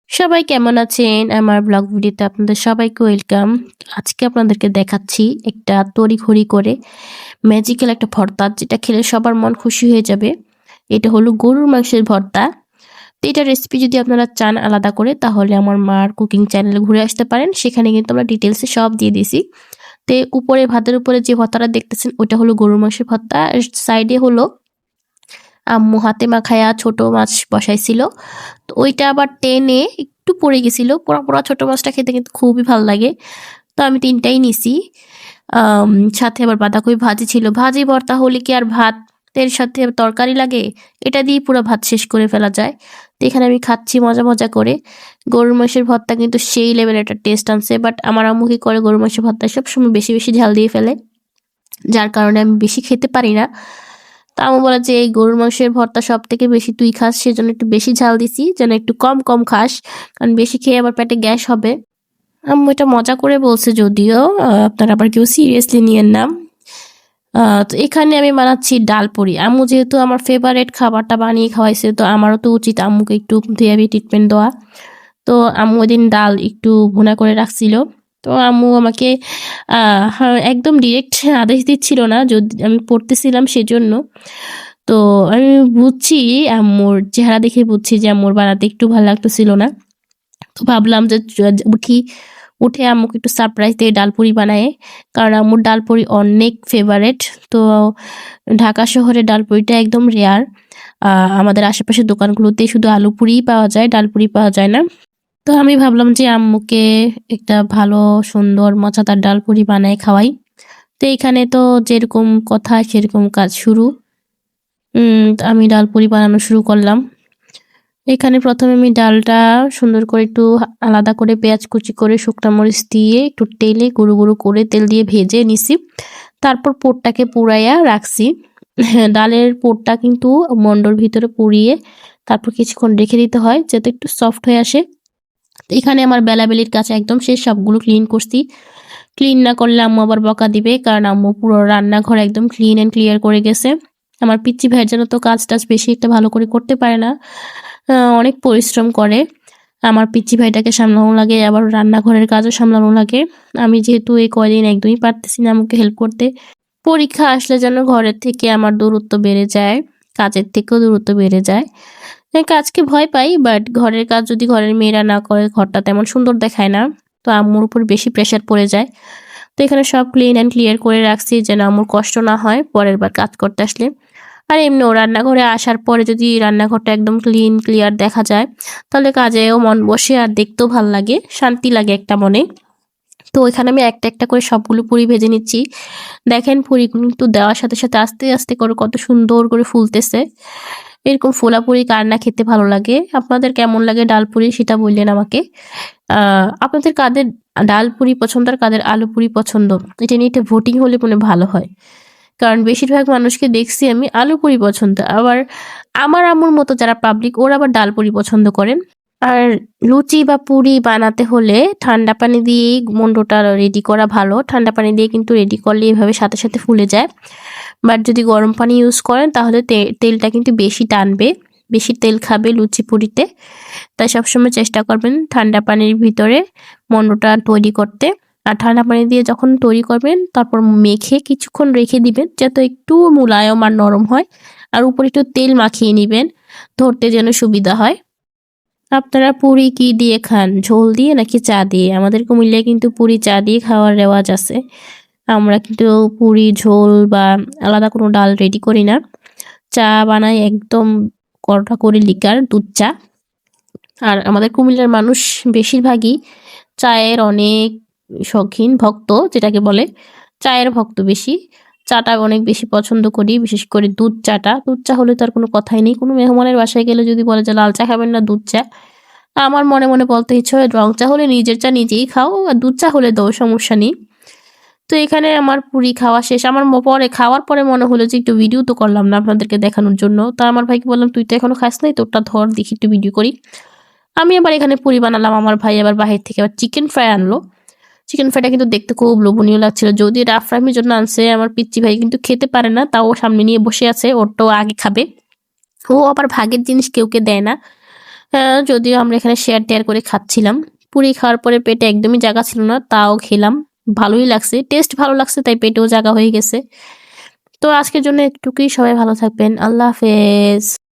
সবাই কেমন আছেন? আমার ব্লগ ভিডিওতে আপনাদের সবাইকে ওয়েলকাম। আজকে আপনাদেরকে দেখাচ্ছি একটা তড়িঘড়ি করে ম্যাজিক্যাল একটা ভর্তা, যেটা খেলে সবার মন খুশি হয়ে যাবে। এটা হলো গরুর মাংসের ভর্তা। তো এটার রেসিপি যদি আপনারা চান আলাদা করে, তাহলে আমার মার কুকিং চ্যানেলে ঘুরে আসতে পারেন। সেখানে কিন্তু আমরা ডিটেইলসে সব দিয়ে দিছি। তো উপরে ভাতের উপরে যে ভর্তাটা দেখতেছেন ওইটা হলো গরুর মাংসের ভর্তা। আর সাইডে হলো আম্মু হাতে মাখায়া ছোট মাছ বসাইছিল। তো ওইটা আবার টেনে একটু পড়ে গেছিল। পোড়া, পোড়া ছোট মাছটা খেতে কিন্তু খুবই ভাল লাগে। তো আমি ৩ টাই নিছি। আম সাথে আবার বাঁধাকপি ভাজি ছিল। ভাজি ভর্তা হলে কি আর ভাতের সাথে তরকারি লাগে? এটা দিয়েই পুরা ভাত শেষ করে ফেলা যায়। তো এখানে আমি খাচ্ছি মজা, মজা করে। গরুর মাংসের ভর্তা কিন্তু সেই লেভেলের একটা টেস্ট আনছে। বাট আমার আম্মু কি করে, গরুর মাংসের ভর্তায় সবসময় বেশি, বেশি ঝাল দিয়ে ফেলে। যার কারণে আমি বেশি খেতে পারি না। তো আম্মু বলে যে, "এই গরুর মাংসের ভর্তা সবথেকে বেশি তুই খাস, সেজন্য একটু বেশি ঝাল দিছি, যেন একটু কম, কম খাস। কারণ বেশি খেয়ে আবার পেটে গ্যাস হবে।" আম্মু এটা মজা করে বলছে যদিও, আপনারা আবার কেউ সিরিয়াসলি নিয়েন না। তো এখানে আমি বানাচ্ছি ডালপুরি। আম্মু যেহেতু আমার ফেভারিট খাবারটা বানিয়ে খাওয়াইছে, তো আমারও তো উচিত আম্মুকে একটু ভিআইপি ট্রিটমেন্ট দেওয়া। তো আম্মু ওইদিন ডাল একটু ভুনা করে রাখছিল। তো আম্মু আমাকে একদম ডিরেক্ট আদেশ দিচ্ছিল না, যদি আমি পড়তেছিলাম সেজন্য। তো আমি বুঝছি, আম্মুর চেহারা দেখে বুঝছি যে আম্মুর বানাতে একটু ভালো লাগতেছিল না। তো ভাবলাম যে উঠে আম্মুকে একটু সারপ্রাইজ দিয়ে ডালপুরি বানায়ে। কারণ আম্মুর ডালপুরি অনেক ফেভারেট। তো ঢাকা শহরে ডালপুরিটা একদম রেয়ার। আমাদের আশেপাশের দোকানগুলোতে শুধু আলু পুরিই পাওয়া যায়, ডালপুরি পাওয়া যায় না। তো আমি ভাবলাম যে আম্মুকে একটা ভালো সুন্দর মজাদার ডালপুরি বানায় খাওয়াই। তো এখানে তো যেরকম কথা সেরকম কাজ শুরু। তো আমি ডালপুরি বানানো শুরু করলাম। এখানে প্রথমে আমি ডালটা সুন্দর করে একটু আলাদা করে পেঁয়াজ কুচি করে শুকনা মরিচ দিয়ে একটু তেলে গুঁড়ো, গুঁড়ো করে তেল দিয়ে ভেজে নিছি। তারপর পুরটাকে পুড়াইয়া রাখছি। হ্যাঁ, ডালের পুরটা কিন্তু মন্ডর ভিতরে পুড়িয়ে তারপর কিছুক্ষণ রেখে দিতে হয় যাতে একটু সফট হয়ে আসে। এখানে আমার বেলাবেলির কাজ একদম শেষ, সবগুলো ক্লিন করছি। ক্লিন না করলে আম্মু আবার বকা দিবে, কারণ আম্মু পুরো রান্নাঘর একদম ক্লিন অ্যান্ড ক্লিয়ার করে গেছে। আমার পিচ্চি ভাইয়ের জন্য তো কাজ টাজ বেশি একটা ভালো করে করতে পারে না, অনেক পরিশ্রম করে। আমার পিচ্চি ভাইটাকে সামলানো লাগে, আবার রান্নাঘরের কাজও সামলানো লাগে। আমি যেহেতু এই কয়দিন একদমই পারতেছি না আমাকে হেল্প করতে। পরীক্ষা আসলে যেন ঘরের থেকে আমার দূরত্ব বেড়ে যায়, কাজের থেকেও দূরত্ব বেড়ে যায়। কাজকে ভয় পাই, বাট ঘরের কাজ যদি ঘরের মেয়েরা না করে ঘরটা তেমন সুন্দর দেখায় না। তো আম্মুর উপর বেশি প্রেশার পড়ে যায়। তো এখানে সব ক্লিন অ্যান্ড ক্লিয়ার করে রাখছি যেন আম্মুর কষ্ট না হয় পরের বার কাজ করতে আসলে। আর এমনিও রান্নাঘরে আসার পরে যদি রান্নাঘরটা একদম ক্লিন ক্লিয়ার দেখা যায়, তাহলে কাজেও মন বসে আর দেখতেও ভাল লাগে, শান্তি লাগে একটা মনে। তো এখানে আমি একটা, একটা করে সবগুলো পুরি ভেজে নিচ্ছি। দেখেন পুরিগুলো কিন্তু দেওয়ার সাথে, সাথে আস্তে, আস্তে করে কত সুন্দর করে ফুলতেছে। এরকম ফোলা পুরি কার না খেতে ভালো লাগে? আপনাদের কেমন লাগে ডালপুরি সেটা বললেন আমাকে। আপনাদের কাদের ডালপুরি পছন্দ আর কাদের আলু পুরি পছন্দ? এটা নিয়ে একটা ভোটিং হলে মনে হয় ভালো হয়। কারণ বেশিরভাগ মানুষকে দেখছি আমি আলু পুরি পছন্দ। আবার আমার আম্মুর মতো যারা পাবলিক ওরা আবার ডাল পুরি পছন্দ করেন। আর লুচি বা পুরি বানাতে হলে ঠান্ডা পানি দিয়েই মন্ডটা রেডি করা ভালো। ঠান্ডা পানি দিয়ে কিন্তু রেডি করলে এভাবে সাথে, সাথে ফুলে যায়। বাট যদি গরম পানি ইউজ করেন তাহলে তেলটা কিন্তু বেশি টানবে। বেশি তেল খাবে লুচি পুরিতে। তাই সবসময় চেষ্টা করবেন ঠান্ডা পানির ভিতরে মন্ডটা তৈরি করতে। আর ঠান্ডা পানি দিয়ে যখন তৈরি করবেন তারপর মেখে কিছুক্ষণ রেখে দিবেন যাতে একটু মুলায়ম আর নরম হয়। আর উপরে একটু তেল মাখিয়ে নিবেন, ধরতে যেন সুবিধা হয়। আপনারা পুরি কি দিয়ে খান? ঝোল দিয়ে নাকি চা দিয়ে? আমাদের কুমিল্লায় কিন্তু পুরি চা দিয়ে খাওয়ার রেওয়াজ আছে। আমরা কিন্তু পুরি ঝোল বা আলাদা কোনো ডাল রেডি করি না। চা বানাই একদম কড়া করে লিকার দুধ চা। আর আমাদের কুমিল্লার মানুষ বেশিরভাগই চায়ের অনেক শৌখিন ভক্ত, যেটাকে বলে চায়ের ভক্ত বেশি। চাটা অনেক বেশি পছন্দ করি, বিশেষ করে দুধ চাটা। দুধ চা হলে তো আর কোনো কথাই নেই। কোনো মেহমানের বাসায় গেলে যদি বলে যে লাল চা খাবেন না দুধ চা, আমার মনে মনে বলতে ইচ্ছে হয় রং চা হলে নিজের চা নিজেই খাও, আর দুধ চা হলে দাও, সমস্যা নেই। তো এখানে আমার পুরি খাওয়া শেষ। আমার পরে খাওয়ার পরে মনে হলো যে একটু ভিডিও তো করলাম না আপনাদেরকে দেখানোর জন্য। তা আমার ভাইকে বললাম, তুই তো এখনো খাস নাই, তোরটা ধর দেখি একটু ভিডিও করি। আমি আবার এখানে পুরি বানালাম, আমার ভাই আবার বাহির থেকে আবার চিকেন ফ্রাই আনলো। চিকেন ফ্রাইটা কিন্তু দেখতে খুব লোভনীয় লাগছিল, যদি এটা আফরামির জন্য আনছে। আমার পিচ্চি ভাই কিন্তু খেতে পারে না, তাও সামনে নিয়ে বসে আছে, ওরটাও আগে খাবে। ও আবার ভাগের জিনিস কেউকে দেয় না। যদিও আমরা এখানে শেয়ার-টেয়ার করে খাচ্ছিলাম। পুরি খাওয়ার পরে পেটে একদমই জায়গা ছিল না, তাও খেলাম। ভালোই লাগছে। টেস্ট ভালো লাগছে তাই পেটেও জায়গা হয়ে গেছে। তো আজকের জন্য এটুকুই। সবাই ভালো থাকবেন। আল্লাহ হাফেজ।